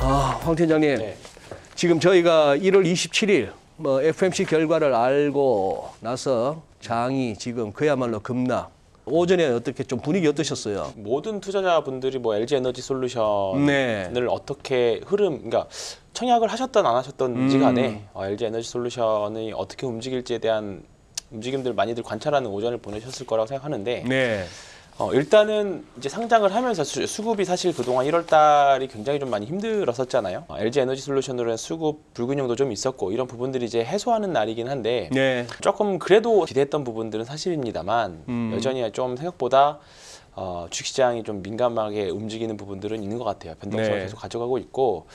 황 팀장님, 네. 지금 저희가 1월 27일 FOMC 결과를 알고 나서 장이 지금 그야말로 급락. 오전에 어떻게 좀 분위기 어떠셨어요? 모든 투자자분들이 뭐 LG 에너지 솔루션을 네. 어떻게 그러니까 청약을 하셨던 안 하셨던지 간에 LG 에너지 솔루션이 어떻게 움직일지에 대한 움직임들 많이들 관찰하는 오전을 보내셨을 거라고 생각하는데 네. 일단은 이제 상장을 하면서 수급이 사실 그동안 1월 달이 굉장히 좀 많이 힘들었었잖아요. LG 에너지 솔루션으로는 수급 불균형도 좀 있었고 이런 부분들이 이제 해소하는 날이긴 한데 네. 조금 그래도 기대했던 부분들은 사실입니다만 여전히 좀 생각보다 주식시장이 좀 민감하게 움직이는 부분들은 있는 것 같아요. 변동성을 네. 계속 가져가고 있고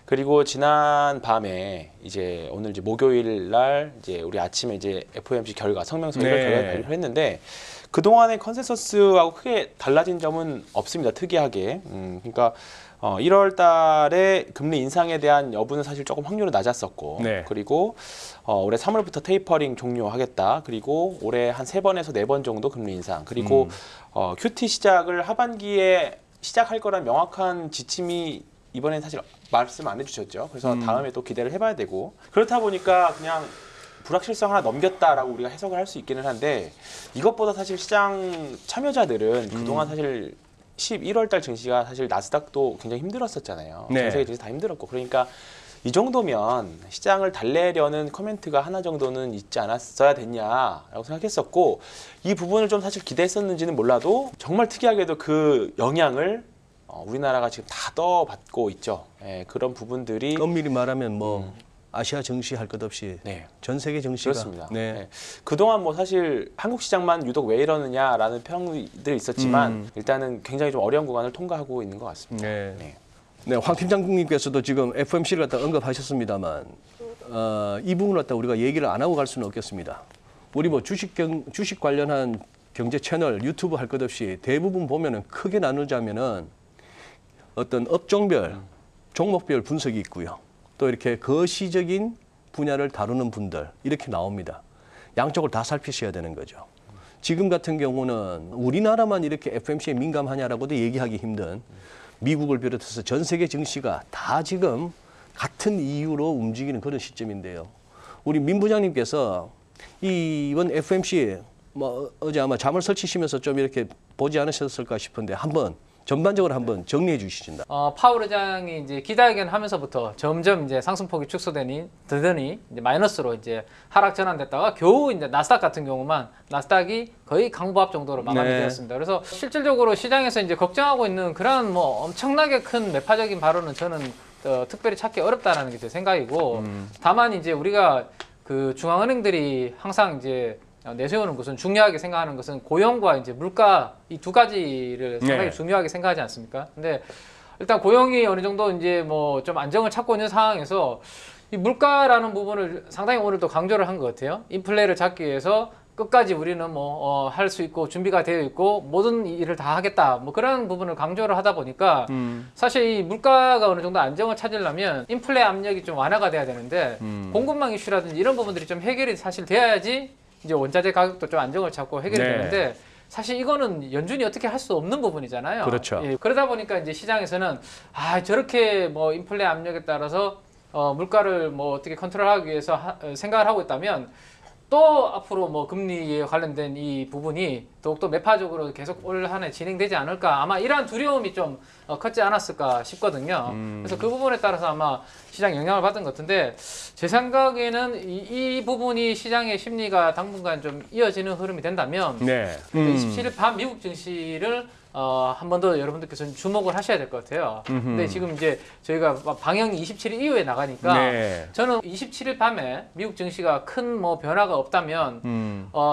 그리고 지난 밤에 이제 오늘 이제 목요일 날 이제 우리 아침에 이제 FOMC 결과 성명서 네. 결과를 발표를 했는데 그동안의 컨센서스하고 크게 달라진 점은 없습니다. 특이하게. 그러니까 1월 달에 금리 인상에 대한 여부는 사실 조금 확률은 낮았었고 네. 그리고 올해 3월부터 테이퍼링 종료하겠다. 그리고 올해 한 3번에서 4번 정도 금리 인상. 그리고 QT 시작을 하반기에 시작할 거란 명확한 지침이 이번엔 사실 말씀 안 해주셨죠. 그래서 다음에 또 기대를 해봐야 되고 그렇다 보니까 그냥 불확실성 하나 넘겼다라고 우리가 해석을 할 수 있기는 한데 이것보다 사실 시장 참여자들은 그동안 사실 11월 달 증시가 사실 나스닥도 굉장히 힘들었었잖아요. 네. 전 세계 증시 다 힘들었고 그러니까 이 정도면 시장을 달래려는 코멘트가 하나 정도는 있지 않았어야 됐냐라고 생각했었고 이 부분을 좀 사실 기대했었는지는 몰라도 정말 특이하게도 그 영향을 우리나라가 지금 다 떠받고 있죠. 예, 그런 부분들이 엄밀히 말하면 아시아 증시 할 것 없이 네. 전 세계 증시가 그렇습니다. 네. 네. 그동안 뭐 사실 한국 시장만 유독 왜 이러느냐라는 평들이 있었지만 일단은 굉장히 좀 어려운 구간을 통과하고 있는 것 같습니다. 네. 네. 네, 황 팀장님께서도 지금 FOMC를 갖다 언급하셨습니다만 이 부분을 갖다 우리가 얘기를 안 하고 갈 수는 없겠습니다. 우리 뭐 주식 관련한 경제 채널, 유튜브 할 것 없이 대부분 보면은 크게 나누자면은 어떤 업종별, 종목별 분석이 있고요. 또 이렇게 거시적인 분야를 다루는 분들 이렇게 나옵니다. 양쪽을 다 살피셔야 되는 거죠. 지금 같은 경우는 우리나라만 이렇게 FOMC에 민감하냐라고도 얘기하기 힘든 미국을 비롯해서 전 세계 증시가 다 지금 같은 이유로 움직이는 그런 시점인데요. 우리 민 부장님께서 이번 FOMC 어제 아마 잠을 설치시면서 좀 이렇게 보지 않으셨을까 싶은데 한번 전반적으로 한번 정리해 주시신다. 파월 의장이 이제 기자회견 하면서부터 점점 이제 상승폭이 축소되더니 이제 마이너스로 이제 하락 전환됐다가 겨우 이제 나스닥 같은 경우만 나스닥이 거의 강보합 정도로 마감이 네. 되었습니다. 그래서 실질적으로 시장에서 이제 걱정하고 있는 그런 뭐 엄청나게 큰 매파적인 발언은 저는 특별히 찾기 어렵다라는 게 제 생각이고 다만 이제 우리가 그 중앙은행들이 항상 이제 내세우는 것은 중요하게 생각하는 것은 고용과 이제 물가 이 두 가지를 상당히 네. 중요하게 생각하지 않습니까? 근데 일단 고용이 어느 정도 이제 뭐 좀 안정을 찾고 있는 상황에서 이 물가라는 부분을 상당히 오늘도 강조를 한 것 같아요. 인플레를 잡기 위해서 끝까지 우리는 뭐 할 수 있고 준비가 되어 있고 모든 일을 다 하겠다 뭐 그런 부분을 강조를 하다 보니까 사실 이 물가가 어느 정도 안정을 찾으려면 인플레 압력이 좀 완화가 돼야 되는데 공급망 이슈라든지 이런 부분들이 좀 해결이 사실 돼야지 이제 원자재 가격도 좀 안정을 찾고 해결이 네. 되는데 사실 이거는 연준이 어떻게 할 수 없는 부분이잖아요. 그렇죠. 예, 그러다 보니까 이제 시장에서는 저렇게 뭐 인플레 압력에 따라서 물가를 뭐 어떻게 컨트롤하기 위해서 생각을 하고 있다면 또 앞으로 뭐 금리에 관련된 이 부분이 더욱더 매파적으로 계속 올 한 해 진행되지 않을까 아마 이러한 두려움이 좀 컸지 않았을까 싶거든요. 그래서 그 부분에 따라서 아마 시장 영향을 받은 것 같은데 제 생각에는 이 부분이 시장의 심리가 당분간 좀 이어지는 흐름이 된다면 네. 27일 밤 미국 증시를 한 번 더 여러분들께서 주목을 하셔야 될 것 같아요. 근데 지금 이제 저희가 방영이 27일 이후에 나가니까 네. 저는 27일 밤에 미국 증시가 큰 뭐 변화가 없다면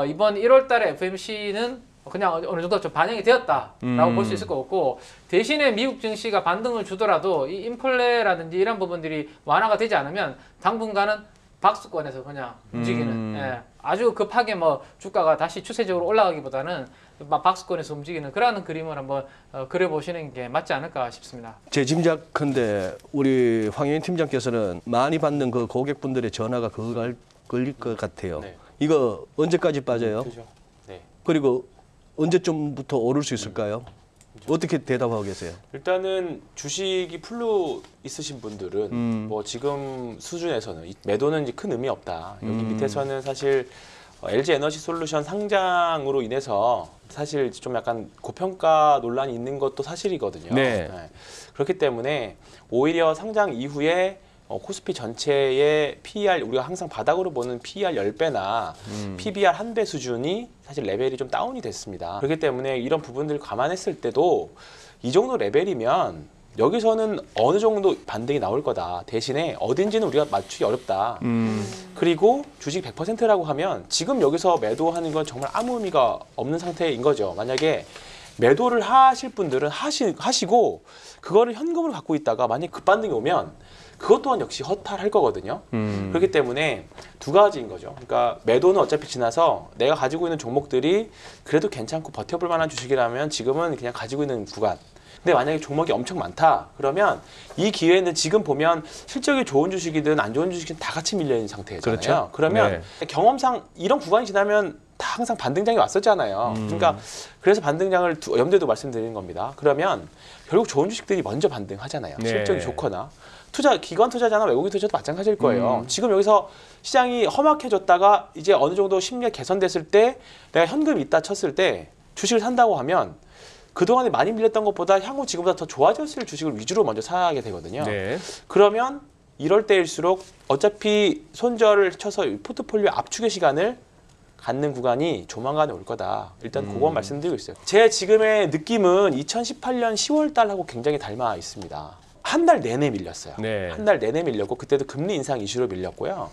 이번 1월 달에 FOMC는 그냥 어느 정도 좀 반영이 되었다라고 볼 수 있을 것 같고 대신에 미국 증시가 반등을 주더라도 이 인플레라든지 이런 부분들이 완화가 되지 않으면 당분간은 박스권에서 그냥 움직이는 아주 급하게 뭐 주가가 다시 추세적으로 올라가기보다는 박스권에서 움직이는 그러한 그림을 한번 그려보시는 게 맞지 않을까 싶습니다. 제 짐작컨대 우리 황영인 팀장께서는 많이 받는 그 고객분들의 전화가 그거 걸릴 것 같아요. 네. 이거 언제까지 빠져요? 그죠. 네. 그리고 언제쯤부터 오를 수 있을까요? 어떻게 대답하고 계세요? 일단은 주식이 풀로 있으신 분들은 뭐 지금 수준에서는 매도는 이제 큰 의미 없다. 여기 밑에서는 사실 LG 에너지 솔루션 상장으로 인해서 사실 좀 약간 고평가 논란이 있는 것도 사실이거든요. 네. 그렇기 때문에 오히려 상장 이후에 코스피 전체의 PER, 우리가 항상 바닥으로 보는 PER 10배나 PBR 1배 수준이 사실 레벨이 좀 다운이 됐습니다. 그렇기 때문에 이런 부분들을 감안했을 때도 이 정도 레벨이면 여기서는 어느 정도 반등이 나올 거다. 대신에 어딘지는 우리가 맞추기 어렵다. 그리고 주식 100%라고 하면 지금 여기서 매도하는 건 정말 아무 의미가 없는 상태인 거죠. 만약에 매도를 하실 분들은 하시고 그거를 현금으로 갖고 있다가 만약에 급반등이 오면 그것 또한 역시 허탈할 거거든요. 그렇기 때문에 두 가지인 거죠. 그러니까 매도는 어차피 지나서 내가 가지고 있는 종목들이 그래도 괜찮고 버텨볼 만한 주식이라면 지금은 그냥 가지고 있는 구간. 근데 만약에 종목이 엄청 많다 그러면 이 기회는 지금 보면 실적이 좋은 주식이든 안 좋은 주식이든 다 같이 밀려 있는 상태잖아요. 그렇죠. 그러면 경험상 이런 구간이 지나면 다 항상 반등장이 왔었잖아요. 그러니까 그래서 반등장을 염두에 두고 말씀드리는 겁니다. 그러면 결국 좋은 주식들이 먼저 반등하잖아요. 네. 실적이 좋거나. 기관 투자자나 외국인 투자도 마찬가지일 거예요. 지금 여기서 시장이 험악해졌다가 이제 어느 정도 심리가 개선됐을 때 내가 현금이 있다 쳤을 때 주식을 산다고 하면 그동안에 많이 밀렸던 것보다 향후 지금보다 더 좋아졌을 주식을 위주로 먼저 사게 되거든요. 네. 그러면 이럴 때일수록 어차피 손절을 쳐서 포트폴리오 압축의 시간을 갖는 구간이 조만간에 올 거다. 일단 그건 말씀드리고 있어요. 제 지금의 느낌은 2018년 10월 달하고 굉장히 닮아 있습니다. 한 달 내내 밀렸어요. 네. 한 달 내내 밀렸고 그때도 금리 인상 이슈로 밀렸고요.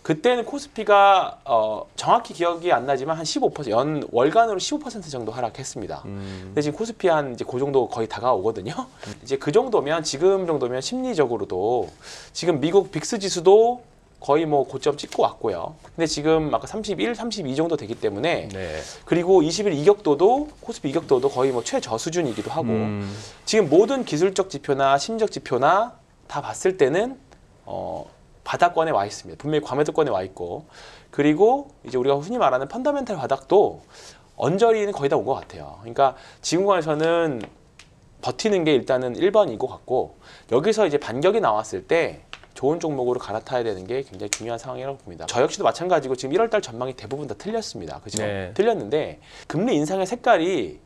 그때는 코스피가 정확히 기억이 안 나지만 한 15% 월간으로 15% 정도 하락했습니다. 근데 지금 코스피 한 이제 그 정도 거의 다가오거든요. 이제 그 정도면 지금 정도면 심리적으로도 지금 미국 빅스 지수도 거의 뭐 고점 찍고 왔고요. 근데 지금 아까 31, 32 정도 되기 때문에 네. 그리고 20일 이격도도 코스피 이격도도 거의 뭐 최저 수준이기도 하고 지금 모든 기술적 지표나 심리적 지표나 다 봤을 때는 바닥권에 와 있습니다. 분명히 과매도권에 와 있고 그리고 이제 우리가 흔히 말하는 펀더멘탈 바닥도 언저리는 거의 다 온 것 같아요. 그러니까 지금 관에서는 버티는 게 일단은 1번인 것 같고 여기서 이제 반격이 나왔을 때 좋은 종목으로 갈아타야 되는 게 굉장히 중요한 상황이라고 봅니다. 저 역시도 마찬가지고 지금 1월 달 전망이 대부분 다 틀렸습니다. 그죠? 네. 틀렸는데 금리 인상의 색깔이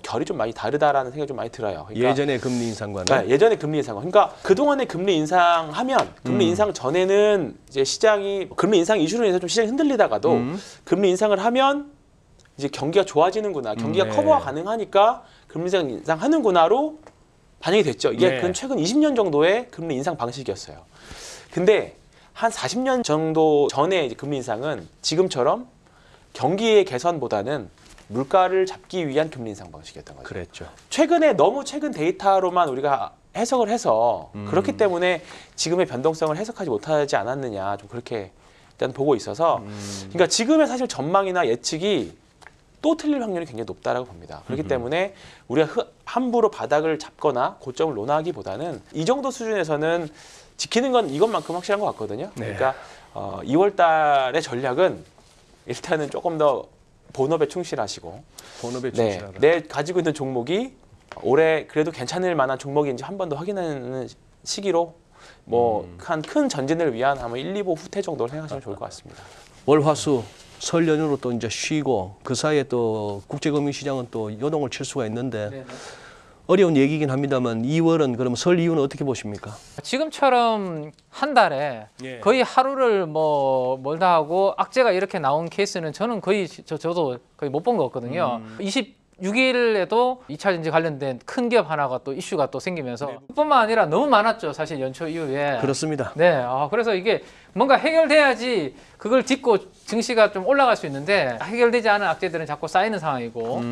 결이 좀 많이 다르다라는 생각이 좀 많이 들어요. 그러니까 예전의 금리 인상과는 네, 예전에 금리 인상. 그러니까 그동안에 금리 인상하면 금리 인상 전에는 이제 시장이 금리 인상 이슈로 인해서 좀 시장이 흔들리다가도 금리 인상을 하면 이제 경기가 좋아지는구나. 경기가 네. 커버가 가능하니까 금리 인상하는구나로 반영이 됐죠. 이게 네. 그건 최근 20년 정도의 금리 인상 방식이었어요. 근데 한 40년 정도 전에 이제 금리 인상은 지금처럼 경기의 개선보다는 물가를 잡기 위한 금리 인상 방식이었던 거죠. 그랬죠. 최근에 너무 최근 데이터로만 우리가 해석을 해서 그렇기 때문에 지금의 변동성을 해석하지 못하지 않았느냐 좀 그렇게 일단 보고 있어서 그러니까 지금의 사실 전망이나 예측이 또 틀릴 확률이 굉장히 높다라고 봅니다. 그렇기 때문에 우리가 함부로 바닥을 잡거나 고점을 논하기보다는 이 정도 수준에서는 지키는 건 이것만큼 확실한 것 같거든요. 네. 그러니까 2월 달의 전략은 일단은 조금 더 본업에 충실하시고 본업에 네, 충실하다. 내 가지고 있는 종목이 올해 그래도 괜찮을 만한 종목인지 한 번 더 확인하는 시기로 뭐 한 큰 전진을 위한 아마 1, 2보 후퇴 정도를 생각하시면 좋을 것 같습니다. 월, 화, 수 설 연휴로 또 이제 쉬고 그 사이에 또 국제금융시장은 또 요동을 칠 수가 있는데 네네. 어려운 얘기긴 합니다만 2월은 그럼 설 이후는 어떻게 보십니까? 지금처럼 한 달에 예. 거의 하루를 뭐 멀다 하고 악재가 이렇게 나온 케이스는 저는 거의 저도 거의 못 본 것 같거든요. 26일에도 2차 전지 관련된 큰 기업 하나가 또 이슈가 또 생기면서 뿐만 아니라 너무 많았죠. 사실 연초 이후에. 그렇습니다. 네, 그래서 이게 뭔가 해결돼야지 그걸 딛고 증시가 좀 올라갈 수 있는데 해결되지 않은 악재들은 자꾸 쌓이는 상황이고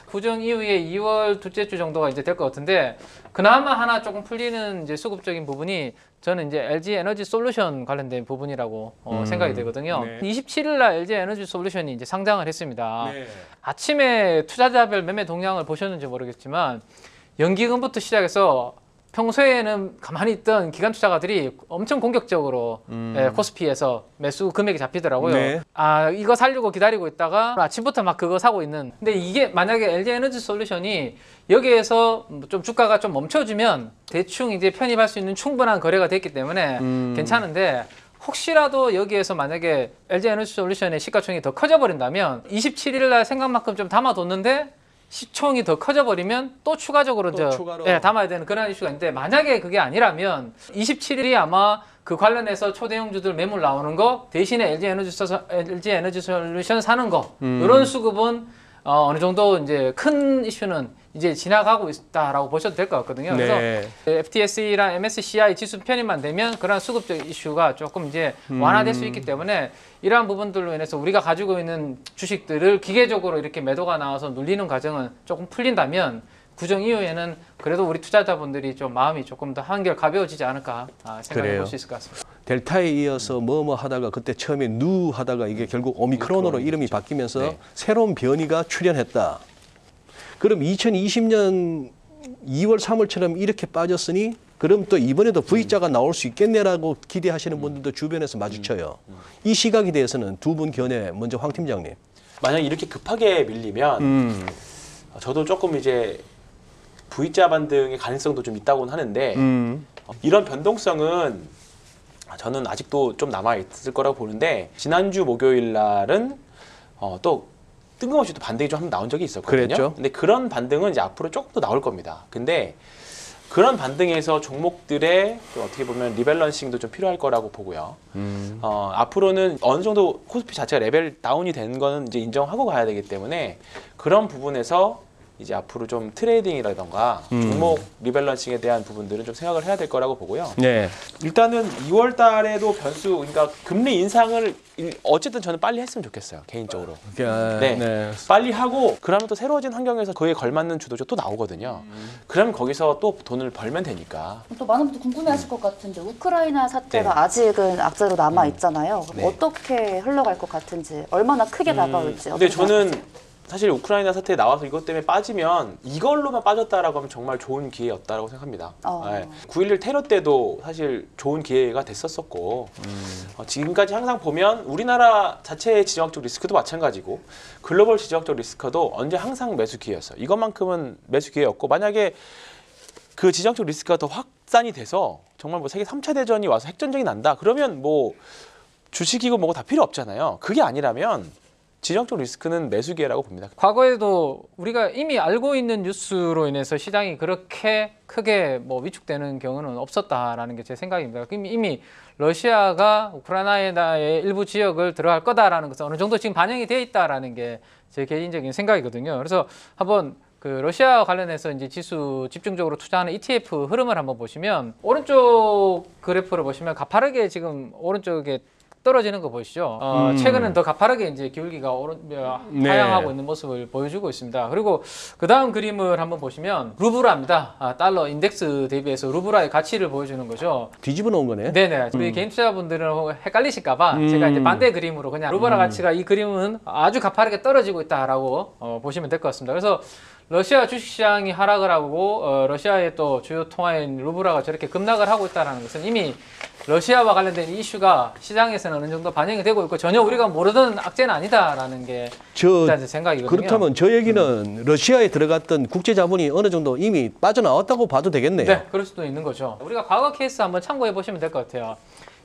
구정 이후에 2월 둘째 주 정도가 이제 될 것 같은데 그나마 하나 조금 풀리는 이제 수급적인 부분이 저는 이제 LG 에너지 솔루션 관련된 부분이라고 생각이 되거든요. 네. 27일 날 LG 에너지 솔루션이 이제 상장을 했습니다. 네. 아침에 투자자별 매매 동향을 보셨는지 모르겠지만 연기금부터 시작해서 평소에는 가만히 있던 기관 투자가들이 엄청 공격적으로 코스피에서 매수 금액이 잡히더라고요. 네. 아, 이거 살려고 기다리고 있다가 아침부터 막 그거 사고 있는. 근데 이게 만약에 LG 에너지 솔루션이 여기에서 좀 주가가 좀 멈춰주면 대충 이제 편입할 수 있는 충분한 거래가 됐기 때문에 괜찮은데, 혹시라도 여기에서 만약에 LG 에너지 솔루션의 시가총액이 더 커져 버린다면 27일 날 생각만큼 좀 담아뒀는데 시총이 더 커져 버리면 또 추가적으로 추가로. 담아야 되는 그런 이슈가 있는데, 만약에 그게 아니라면 27일이 아마 그 관련해서 초대형주들 매물 나오는 거 대신에 LG 에너지 솔루션 사는 거, 이런 수급은 어느 정도 이제 큰 이슈는 이제 지나가고 있다라고 보셔도 될 것 같거든요. 네. 그래서 FTSE랑 MSCI 지수 편입만 되면 그런 수급적 이슈가 조금 이제 완화될 수 있기 때문에, 이러한 부분들로 인해서 우리가 가지고 있는 주식들을 기계적으로 이렇게 매도가 나와서 눌리는 과정은 조금 풀린다면, 구정 이후에는 그래도 우리 투자자분들이 좀 마음이 조금 더 한결 가벼워지지 않을까 생각해 그래요. 볼 수 있을 것 같습니다. 델타에 이어서 뭐뭐 하다가 그때 처음에 누 하다가 이게 결국 오미크론으로 이름이 바뀌면서 네. 새로운 변이가 출현했다. 그럼 2020년 2월, 3월처럼 이렇게 빠졌으니 그럼 또 이번에도 V자가 나올 수 있겠네라고 기대하시는 분들도 주변에서 마주쳐요. 이 시각에 대해서는 두 분 견해, 먼저 황 팀장님. 만약 이렇게 급하게 밀리면 저도 조금 이제 V자 반등의 가능성도 좀 있다고는 하는데 이런 변동성은 저는 아직도 좀 남아 있을 거라고 보는데, 지난주 목요일 날은 또 뜬금없이 또 반등이 좀 한번 나온 적이 있었거든요. 그랬죠. 근데 그런 반등은 이제 앞으로 조금 더 나올 겁니다. 근데 그런 반등에서 종목들의 또 어떻게 보면 리밸런싱도 좀 필요할 거라고 보고요. 앞으로는 어느 정도 코스피 자체가 레벨 다운이 된 거는 이제 인정하고 가야 되기 때문에, 그런 부분에서 이제 앞으로 좀 트레이딩이라던가 종목 리밸런싱에 대한 부분들은 좀 생각을 해야 될 거라고 보고요. 네. 일단은 2월 달에도 변수, 그러니까 금리 인상을 어쨌든 저는 빨리 했으면 좋겠어요, 개인적으로. 네. 빨리 하고 그러면 또 새로워진 환경에서 그에 걸맞는 주도주 또 나오거든요. 그러면 거기서 또 돈을 벌면 되니까. 또 많은 분들 궁금해하실 것 같은데, 우크라이나 사태가 네. 아직은 악재로 남아 있잖아요. 네. 어떻게 흘러갈 것 같은지, 얼마나 크게 다가올지. 근데 어떻게 저는 생각하세요? 사실 우크라이나 사태에 나와서 이것 때문에 빠지면 이걸로만 빠졌다라고 하면 정말 좋은 기회였다라고 생각합니다. 9.11 테러 때도 사실 좋은 기회가 됐었었고, 지금까지 항상 보면 우리나라 자체의 지정학적 리스크도 마찬가지고 글로벌 지정학적 리스크도 언제 항상 매수 기회였어요. 이것만큼은 매수 기회였고, 만약에 그 지정학적 리스크가 더 확산이 돼서 정말 뭐 세계 3차 대전이 와서 핵전쟁이 난다, 그러면 뭐 주식이고 뭐고 다 필요 없잖아요. 그게 아니라면 지정적 리스크는 매수 기회라고 봅니다. 과거에도 우리가 이미 알고 있는 뉴스로 인해서 시장이 그렇게 크게 뭐 위축되는 경우는 없었다라는 게 제 생각입니다. 이미 러시아가 우크라이나의 일부 지역을 들어갈 거다라는 것은 어느 정도 지금 반영이 되어 있다라는 게 제 개인적인 생각이거든요. 그래서 한번 그 러시아 관련해서 이제 지수 집중적으로 투자하는 ETF 흐름을 한번 보시면, 오른쪽 그래프를 보시면 가파르게 지금 오른쪽에 떨어지는 거 보이시죠? 최근은 더 가파르게 이제 기울기가 하향하고 있는 모습을 보여주고 있습니다. 그리고 그 다음 그림을 한번 보시면 루브라입니다. 달러 인덱스 대비해서 루브라의 가치를 보여주는 거죠. 뒤집어 놓은 거네. 네네. 우리 개인 투자분들은 헷갈리실까봐 제가 이제 반대 그림으로 그냥 루브라 가치가 이 그림은 아주 가파르게 떨어지고 있다라고 보시면 될 것 같습니다. 그래서 러시아 주식시장이 하락을 하고 러시아의 또 주요 통화인 루브라가 저렇게 급락을 하고 있다는 것은 이미 러시아와 관련된 이슈가 시장에서는 어느 정도 반영이 되고 있고, 전혀 우리가 모르던 악재는 아니다라는 게 일단 제 생각이거든요. 그렇다면 저 얘기는 러시아에 들어갔던 국제 자본이 어느 정도 이미 빠져나왔다고 봐도 되겠네요. 네, 그럴 수도 있는 거죠. 우리가 과거 케이스 한번 참고해 보시면 될 것 같아요.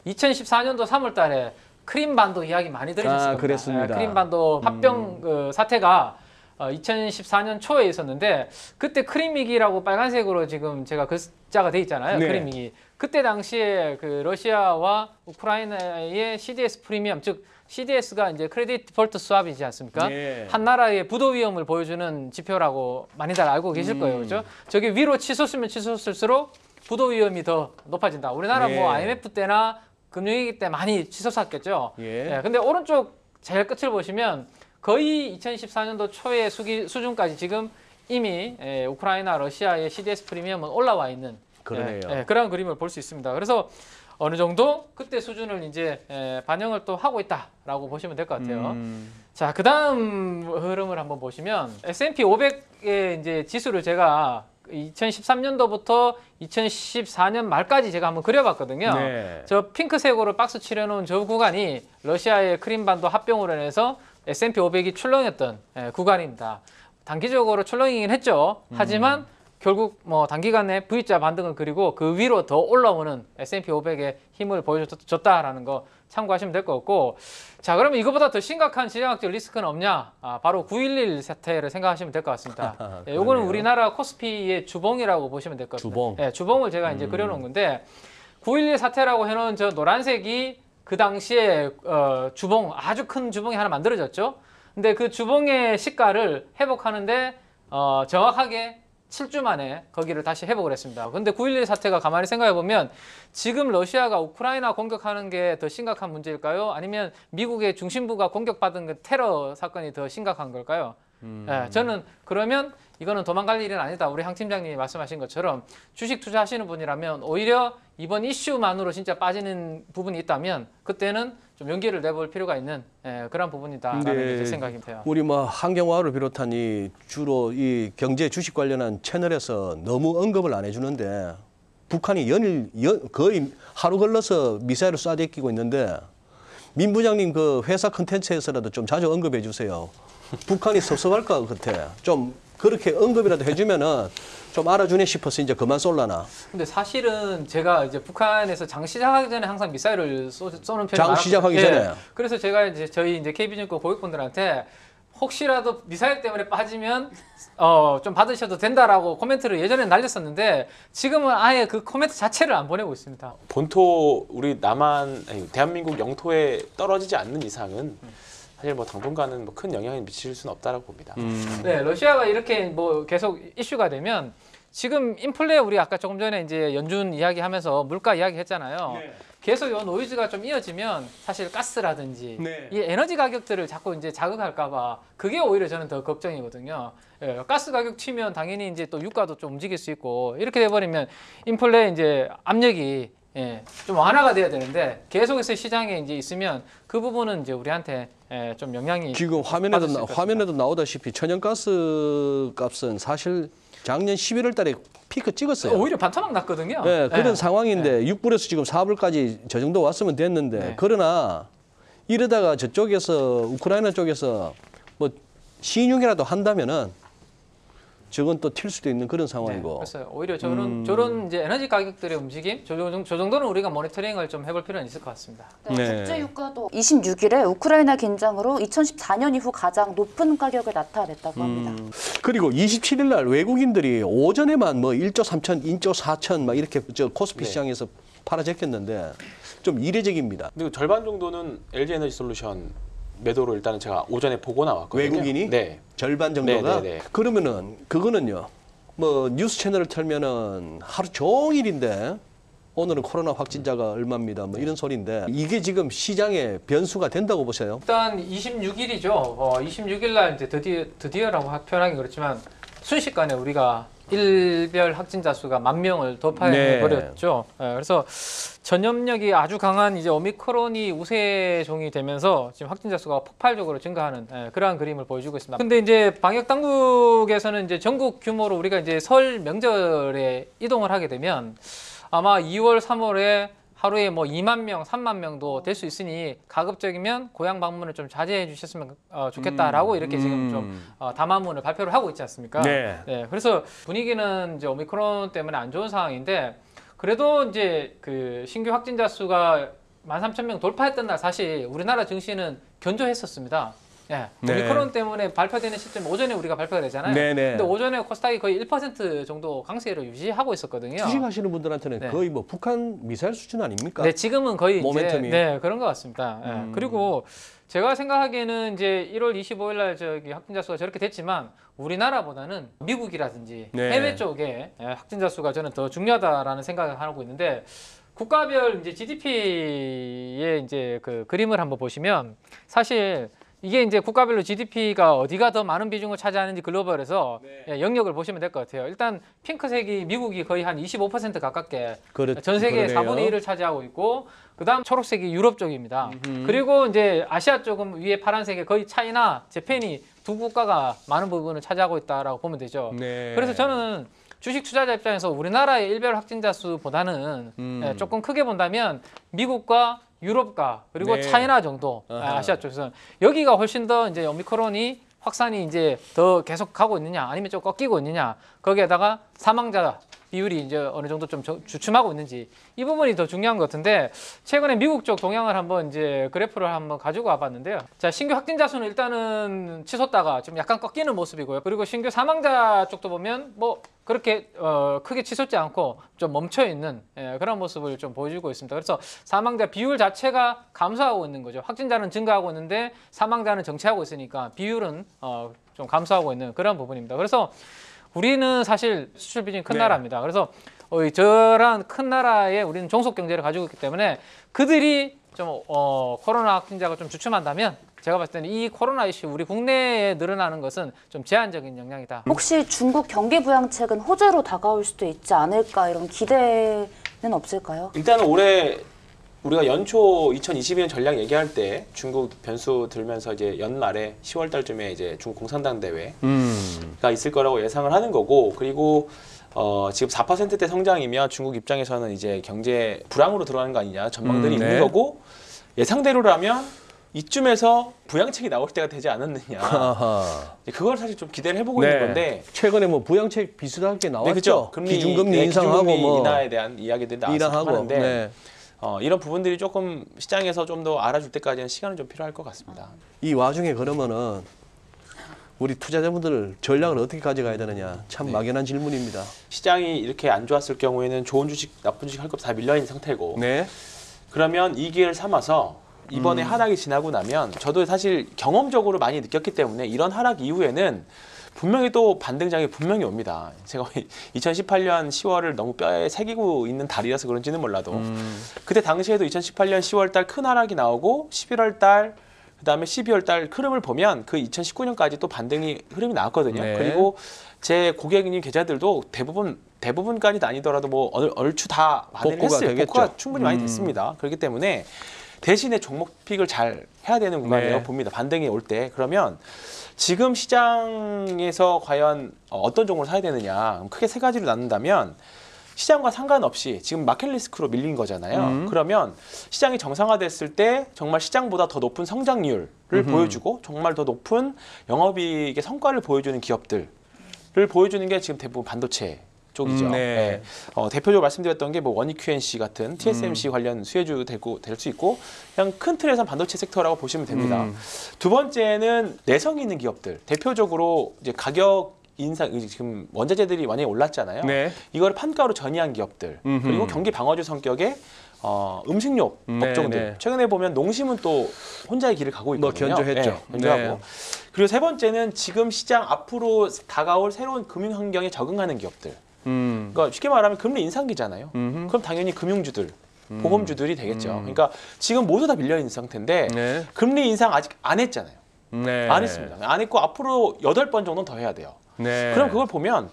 2014년도 3월 달에 크림반도 이야기 많이 들으셨을 겁니다. 그랬습니다. 크림반도 합병 그 사태가 2014년 초에 있었는데, 그때 크림위기라고 빨간색으로 지금 제가 글자가 돼 있잖아요. 네. 크림위기. 그때 당시에 그 러시아와 우크라이나의 CDS 프리미엄, 즉 CDS가 이제 크레딧 디폴트 스왑이지 않습니까? 네. 한 나라의 부도 위험을 보여주는 지표라고 많이들 알고 계실 거예요, 그렇죠? 저게 위로 치솟으면 치솟을수록 부도 위험이 더 높아진다. 우리나라 네. 뭐 IMF 때나 금융위기 때 많이 치솟았겠죠. 예. 근데 오른쪽 제일 끝을 보시면 거의 2014년도 초의 수준까지 지금 이미 우크라이나, 러시아의 CDS 프리미엄은 올라와 있는 그러네요. 그런 그림을 볼 수 있습니다. 그래서 어느 정도 그때 수준을 이제 반영을 또 하고 있다라고 보시면 될 것 같아요. 자, 그 다음 흐름을 한번 보시면 S&P 500의 이제 지수를 제가 2013년도부터 2014년 말까지 제가 한번 그려봤거든요. 네. 저 핑크색으로 박스 칠해놓은 저 구간이 러시아의 크림반도 합병으로 인해서 S&P 500이 출렁였던 구간입니다. 단기적으로 출렁이긴 했죠. 하지만 결국 뭐 단기간에 V자 반등을 그리고 그 위로 더 올라오는 S&P 500의 힘을 보여줬다라는 거 참고하시면 될 것 같고, 자 그러면 이거보다 더 심각한 지정학적 리스크는 없냐? 바로 9.11 사태를 생각하시면 될 것 같습니다. 요거는 그러네요. 우리나라 코스피의 주봉이라고 보시면 될 것 같습니다. 주봉. 예, 주봉을 제가 이제 그려놓은 건데 9.11 사태라고 해놓은 저 노란색이 그 당시에 주봉, 아주 큰 주봉이 하나 만들어졌죠. 근데 그 주봉의 시가를 회복하는데 정확하게 7주 만에 거기를 다시 회복을 했습니다. 근데 9.11 사태가 가만히 생각해 보면 지금 러시아가 우크라이나 공격하는 게 더 심각한 문제일까요? 아니면 미국의 중심부가 공격받은 그 테러 사건이 더 심각한 걸까요? 예, 저는 그러면 이거는 도망갈 일은 아니다. 우리 향 팀장님이 말씀하신 것처럼 주식 투자하시는 분이라면 오히려 이번 이슈만으로 진짜 빠지는 부분이 있다면 그때는 좀 용기를 내볼 필요가 있는 그런 부분이다라는 게 제 생각입니다. 우리 뭐 한경화를 비롯한 이 주로 이 경제 주식 관련한 채널에서 너무 언급을 안 해주는데 북한이 거의 하루 걸러서 미사일을 쏴대끼고 있는데 민 부장님 그 회사 컨텐츠에서라도 좀 자주 언급해 주세요. 북한이 섭섭할 것 같아. 좀 그렇게 언급이라도 해주면은 좀 알아주네 싶어서 이제 그만 쏠라나. 근데 사실은 제가 이제 북한에서 장 시작하기 전에 항상 미사일을 쏘는 편이 장 시작하기 전에. 그래서 제가 이제 저희 이제 KB증권 고객분들한테 혹시라도 미사일 때문에 빠지면 좀 받으셔도 된다라고 코멘트를 예전에 날렸었는데 지금은 아예 그 코멘트 자체를 안 보내고 있습니다. 본토 우리 남한 아니, 대한민국 영토에 떨어지지 않는 이상은 사실 뭐 당분간은 뭐 큰 영향을 미칠 수는 없다라고 봅니다. 네, 러시아가 이렇게 뭐 계속 이슈가 되면 지금 인플레 우리 아까 조금 전에 이제 연준 이야기하면서 물가 이야기했잖아요. 네. 계속 이 노이즈가 좀 이어지면 사실 가스라든지 네. 이 에너지 가격들을 자꾸 이제 자극할까봐 그게 오히려 저는 더 걱정이거든요. 예, 가스 가격 튀면 당연히 이제 또 유가도 좀 움직일 수 있고 이렇게 돼버리면 인플레 이제 압력이 좀 완화가 돼야 되는데 계속해서 시장에 이제 있으면 그 부분은 이제 우리한테 좀 영향이 지금 받을 수 있을 것 같습니다. 화면에도 나오다시피 천연가스 값은 사실 작년 11월 달에 피크 찍었어요. 오히려 반토막 났거든요. 네, 그런 예. 상황인데 6불에서 지금 4불까지 저 정도 왔으면 됐는데 네. 그러나 이러다가 저쪽에서 우크라이나 쪽에서 뭐 신용이라도 한다면은 저건 또 튈 수도 있는 그런 네, 상황이고. 그래서 오히려 저런 이제 에너지 가격들의 움직임, 저 정도는 우리가 모니터링을 좀 해볼 필요는 있을 것 같습니다. 네, 네. 국제 유가도 26일에 우크라이나 긴장으로 2014년 이후 가장 높은 가격을 나타냈다고 합니다. 그리고 27일 날 외국인들이 오전에만 뭐 1조 3천, 1조 4천 막 이렇게 저 코스피 네. 시장에서 팔아제꼈는데 좀 이례적입니다. 그리고 절반 정도는 LG 에너지 솔루션 매도로 일단은 제가 오전에 보고 나왔거든요. 외국인이? 네. 절반 정도가? 네, 네, 네. 그러면은 그거는요. 뭐 뉴스 채널을 틀면은 하루 종일인데 오늘은 코로나 확진자가 얼마입니다. 뭐 이런 소리인데 이게 지금 시장에 변수가 된다고 보세요. 일단 26일이죠. 26일 날 이제 드디어라고 표현하기 그렇지만 순식간에 우리가 일별 확진자 수가 10,000명을 돌파해 버렸죠. 그래서 전염력이 아주 강한 이제 오미크론이 우세종이 되면서 지금 확진자 수가 폭발적으로 증가하는 그러한 그림을 보여주고 있습니다. 근데 이제 방역 당국에서는 이제 전국 규모로 우리가 이제 설 명절에 이동을 하게 되면 아마 2월, 3월에 하루에 뭐 2만 명, 3만 명도 될 수 있으니 가급적이면 고향 방문을 좀 자제해 주셨으면 좋겠다라고 이렇게 지금 좀 담화문을 발표를 하고 있지 않습니까? 네. 그래서 분위기는 이제 오미크론 때문에 안 좋은 상황인데 그래도 이제 그 신규 확진자 수가 13,000명 돌파했던 날 사실 우리나라 증시는 견조했었습니다. 네. 오미크론 때문에 발표되는 시점 오전에 우리가 발표가 되잖아요. 네네. 근데 오전에 코스닥이 거의 1% 정도 강세를 유지하고 있었거든요. 주식하시는 분들한테는 네. 거의 뭐 북한 미사일 수준 아닙니까? 네, 지금은 거의 모멘텀이. 이제 그런 것 같습니다. 그리고 제가 생각하기에는 이제 1월 25일 날 저기 확진자 수가 저렇게 됐지만 우리나라보다는 미국이라든지 네. 해외 쪽에 확진자 수가 저는 더 중요하다라는 생각을 하고 있는데 국가별 이제 GDP의 이제 그 그림을 한번 보시면 사실 이게 이제 국가별로 GDP가 어디가 더 많은 비중을 차지하는지 글로벌에서 영역을 보시면 될 것 같아요. 일단 핑크색이 미국이 거의 한 25% 가깝게 전 세계의 그러네요. 4분의 1을 차지하고 있고 그다음 초록색이 유럽 쪽입니다. 그리고 이제 아시아 쪽은 위에 파란색에 거의 차이나 재팬이 두 국가가 많은 부분을 차지하고 있다라고 보면 되죠. 네. 그래서 저는 주식 투자자 입장에서 우리나라의 일별 확진자 수보다는 조금 크게 본다면 미국과 유럽과 그리고 네. 차이나 정도 아하. 아시아 쪽에서는 여기가 훨씬 더 이제 오미크론이 확산이 이제 더 계속 가고 있느냐 아니면 좀 꺾이고 있느냐 거기에다가 사망자 비율이 이제 어느 정도 좀 주춤하고 있는지 이 부분이 더 중요한 것 같은데 최근에 미국 쪽 동향을 한번 이제 그래프를 한번 가지고 와봤는데요. 자 신규 확진자 수는 일단은 치솟다가 좀 약간 꺾이는 모습이고요. 그리고 신규 사망자 쪽도 보면 뭐 그렇게 크게 치솟지 않고 좀 멈춰 있는 그런 모습을 좀 보여주고 있습니다. 그래서 사망자 비율 자체가 감소하고 있는 거죠. 확진자는 증가하고 있는데 사망자는 정체하고 있으니까 비율은 좀 감소하고 있는 그런 부분입니다. 그래서 우리는 사실 수출 비중이 큰 네. 나라입니다. 그래서 저런 큰 나라에 우리는 종속 경제를 가지고 있기 때문에 그들이 좀 코로나 확진자가 좀 주춤한다면 제가 봤을 때는 이 코로나 이슈 우리 국내에 늘어나는 것은 좀 제한적인 영향이다. 혹시 중국 경기 부양책은 호재로 다가올 수도 있지 않을까 이런 기대는 없을까요? 일단은 올해 우리가 연초 2022년 전략 얘기할 때 중국 변수 들면서 이제 연말에 10월 달쯤에 이제 중국 공산당 대회가 있을 거라고 예상을 하는 거고 그리고 지금 4%대 성장이면 중국 입장에서는 이제 경제 불황으로 들어가는 거 아니냐 전망들이 네. 있는 거고 예상대로라면 이쯤에서 부양책이 나올 때가 되지 않았느냐. 아하. 그걸 사실 좀 기대를 해보고 있는 건데. 최근에 뭐 부양책 비슷하게 나왔죠. 네, 그렇죠. 기준금리 인상하고 기준금리 뭐 인하에 대한 이야기들이 나왔을 인하하고. 하는데 네. 이런 부분들이 조금 시장에서 좀 더 알아줄 때까지는 시간은 좀 필요할 것 같습니다. 이 와중에 그러면은 우리 투자자분들 전략을 어떻게 가져가야 되느냐 참 네. 막연한 질문입니다. 시장이 이렇게 안 좋았을 경우에는 좋은 주식, 나쁜 주식 할 것 다 밀려 있는 상태고. 네. 그러면 이 기회를 삼아서 이번에 하락이 지나고 나면 저도 사실 경험적으로 많이 느꼈기 때문에 이런 하락 이후에는 분명히 또 반등장이 분명히 옵니다. 제가 2018년 10월을 너무 뼈에 새기고 있는 달이라서 그런지는 몰라도 그때 당시에도 2018년 10월 달 큰 하락이 나오고 11월 달 그다음에 12월 달 흐름을 보면 그 2019년까지 또 반등이 흐름이 나왔거든요. 네. 그리고 제 고객님 계좌들도 대부분까지는 아니더라도 뭐 얼추 다 반응을 복구가 했어요. 되겠죠. 복구가 충분히 많이 됐습니다. 그렇기 때문에 대신에 종목 픽을 잘 해야 되는 구간이라고 네. 봅니다. 반등이 올 때. 그러면 지금 시장에서 과연 어떤 종목을 사야 되느냐. 크게 세 가지로 나눈다면 시장과 상관없이 지금 마켓 리스크로 밀린 거잖아요. 그러면 시장이 정상화됐을 때 정말 시장보다 더 높은 성장률을 보여주고 정말 더 높은 영업이익의 성과를 보여주는 기업들을 보여주는 게 지금 대부분 반도체 쪽이죠. 네. 대표적으로 말씀드렸던 게 뭐 원익 QNC 같은 TSMC 관련 수혜주 될 수 있고 그냥 큰 틀에서 반도체 섹터라고 보시면 됩니다. 두 번째는 내성 있는 기업들. 대표적으로 이제 가격 인상 지금 원자재들이 많이 올랐잖아요. 네. 이걸 판가로 전이한 기업들 그리고 경기 방어주 성격의 음식료 네, 업종들. 네. 최근에 보면 농심은 또 혼자의 길을 가고 뭐 있거든요. 견조했죠. 네, 견조하고. 네. 그리고 세 번째는 지금 시장 앞으로 다가올 새로운 금융 환경에 적응하는 기업들. 그러니까 쉽게 말하면 금리 인상기잖아요. 그럼 당연히 금융주들, 보험주들이 되겠죠. 그러니까 지금 모두 다 밀려 있는 상태인데 네. 금리 인상 아직 안 했잖아요. 네. 안 했습니다. 안 했고 앞으로 8번 정도는 더 해야 돼요. 네. 그럼 그걸 보면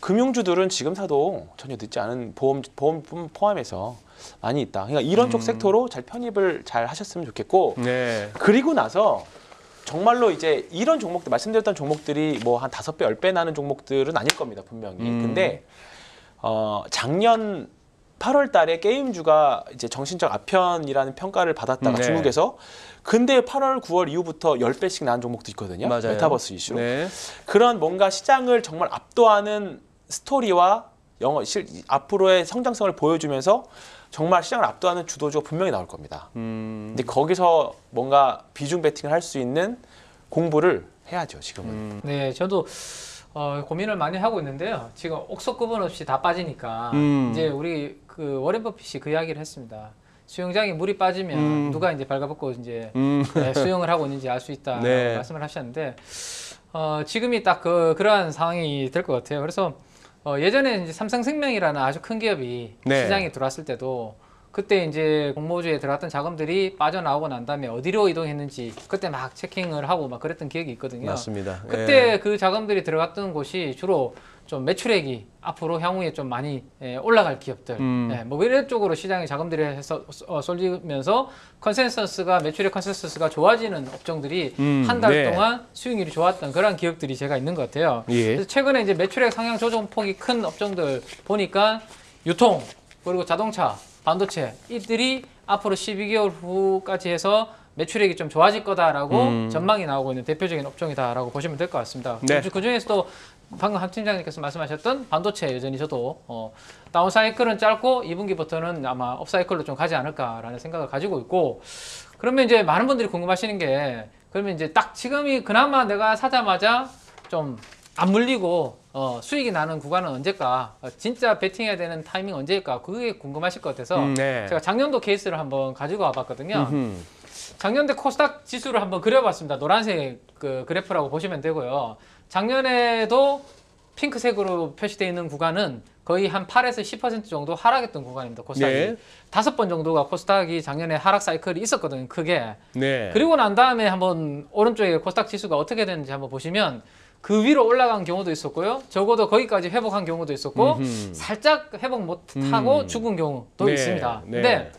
금융주들은 지금 사도 전혀 늦지 않은 보험 포함해서 많이 있다. 그러니까 이런 쪽 섹터로 잘 편입을 잘 하셨으면 좋겠고 네. 그리고 나서 정말로 이제 이런 종목들 말씀드렸던 종목들이 뭐 한 5배, 10배 나는 종목들은 아닐 겁니다. 분명히. 근데 작년 8월 달에 게임주가 이제 정신적 아편이라는 평가를 받았다가 네. 중국에서 근데 8월, 9월 이후부터 10배씩 나온 종목도 있거든요. 맞아요. 메타버스 이슈로. 네. 그런 뭔가 시장을 정말 압도하는 스토리와 앞으로의 성장성을 보여주면서 정말 시장을 압도하는 주도주가 분명히 나올 겁니다. 근데 거기서 뭔가 비중 배팅을 할 수 있는 공부를 해야죠, 지금은. 네, 저도 고민을 많이 하고 있는데요. 지금 옥석 구분 없이 다 빠지니까 이제 우리 그 워렌 버핏이 그 이야기를 했습니다. 수영장에 물이 빠지면 누가 이제 발가벗고 이제 수영을 하고 있는지 알 수 있다 네. 말씀을 하셨는데 지금이 딱 그러한 상황이 될 것 같아요. 그래서 예전에 이제 삼성생명이라는 아주 큰 기업이 네. 시장에 들어왔을 때도 그때 이제 공모주에 들어갔던 자금들이 빠져나오고 난 다음에 어디로 이동했는지 그때 막 체킹을 하고 막 그랬던 기억이 있거든요. 맞습니다. 그때 예. 그 자금들이 들어갔던 곳이 주로 좀 매출액이 앞으로 향후에 좀 많이 올라갈 기업들, 뭐 이런 쪽으로 시장에 자금들이 해서 쏠리면서 매출액 컨센서스가 좋아지는 업종들이 한 달 네. 동안 수익률이 좋았던 그런 기업들이 제가 있는 것 같아요. 예. 그래서 최근에 이제 매출액 상향 조정폭이 큰 업종들 보니까 유통 그리고 자동차, 반도체 이들이 앞으로 12개월 후까지 해서 매출액이 좀 좋아질 거다라고 전망이 나오고 있는 대표적인 업종이다라고 보시면 될 것 같습니다. 네. 그 중에서도 방금 한 팀장님께서 말씀하셨던 반도체 여전히 저도 다운 사이클은 짧고 2분기부터는 아마 업 사이클로 좀 가지 않을까라는 생각을 가지고 있고 그러면 이제 많은 분들이 궁금하시는 게 그러면 이제 딱 지금이 그나마 내가 사자마자 좀 안 물리고 수익이 나는 구간은 언제일까? 진짜 베팅해야 되는 타이밍 언제일까? 그게 궁금하실 것 같아서 네. 제가 작년도 케이스를 한번 가지고 와봤거든요. 작년대 코스닥 지수를 한번 그려봤습니다. 노란색 그 그래프라고 보시면 되고요. 작년에도 핑크색으로 표시되어 있는 구간은 거의 한 8에서 10% 정도 하락했던 구간입니다. 코스닥이. 네. 5번 정도가 코스닥이 작년에 하락 사이클이 있었거든요. 크게. 네. 그리고 난 다음에 한번 오른쪽에 코스닥 지수가 어떻게 되는지 한번 보시면 그 위로 올라간 경우도 있었고요. 적어도 거기까지 회복한 경우도 있었고 살짝 회복 못하고 죽은 경우도 네. 있습니다. 네. 근데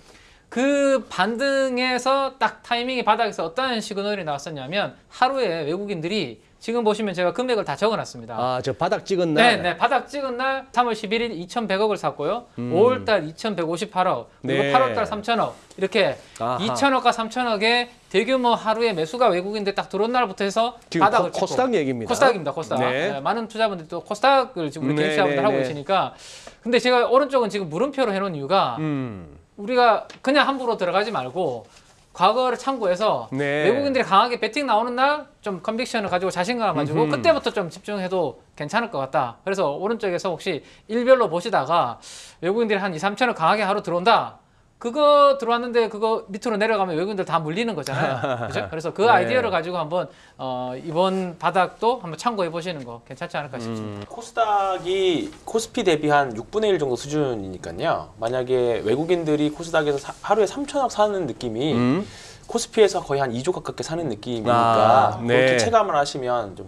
그 반등에서 딱 타이밍이 바닥에서 어떤 시그널이 나왔었냐면 하루에 외국인들이 지금 보시면 제가 금액을 다 적어놨습니다. 아, 저 바닥 찍은 날. 네, 바닥 찍은 날 3월 11일 2,100억을 샀고요. 5월달 2,158억, 그리고 네. 8월달 3,000억 이렇게 아하. 2,000억과 3,000억의 대규모 하루에 매수가 외국인들 딱 들어온 날부터 해서 지금 바닥을 코스닥 얘기입니다. 코스닥입니다. 코스닥. 네. 네, 많은 투자분들이 또 코스닥을 지금 우리 네, 개인 투자분들 네, 하고 네. 계시니까 근데 제가 오른쪽은 지금 물음표로 해놓은 이유가 우리가 그냥 함부로 들어가지 말고 과거를 참고해서 네. 외국인들이 강하게 배팅 나오는 날 좀 컨빅션을 가지고 자신감을 가지고 그때부터 좀 집중해도 괜찮을 것 같다. 그래서 오른쪽에서 혹시 일별로 보시다가 외국인들이 한 2, 3천원 강하게 하루 들어온다. 그거 들어왔는데 그거 밑으로 내려가면 외국인들 다 물리는 거잖아요. 그죠? 그래서 그 네. 아이디어를 가지고 한번 이번 바닥도 한번 참고해 보시는 거 괜찮지 않을까 싶습니다. 코스닥이 코스피 대비 한 6분의 1 정도 수준이니까요. 만약에 외국인들이 코스닥에서 하루에 3천억 사는 느낌이 코스피에서 거의 한 2조 가깝게 사는 느낌이니까 아, 네. 그렇게 체감을 하시면 좀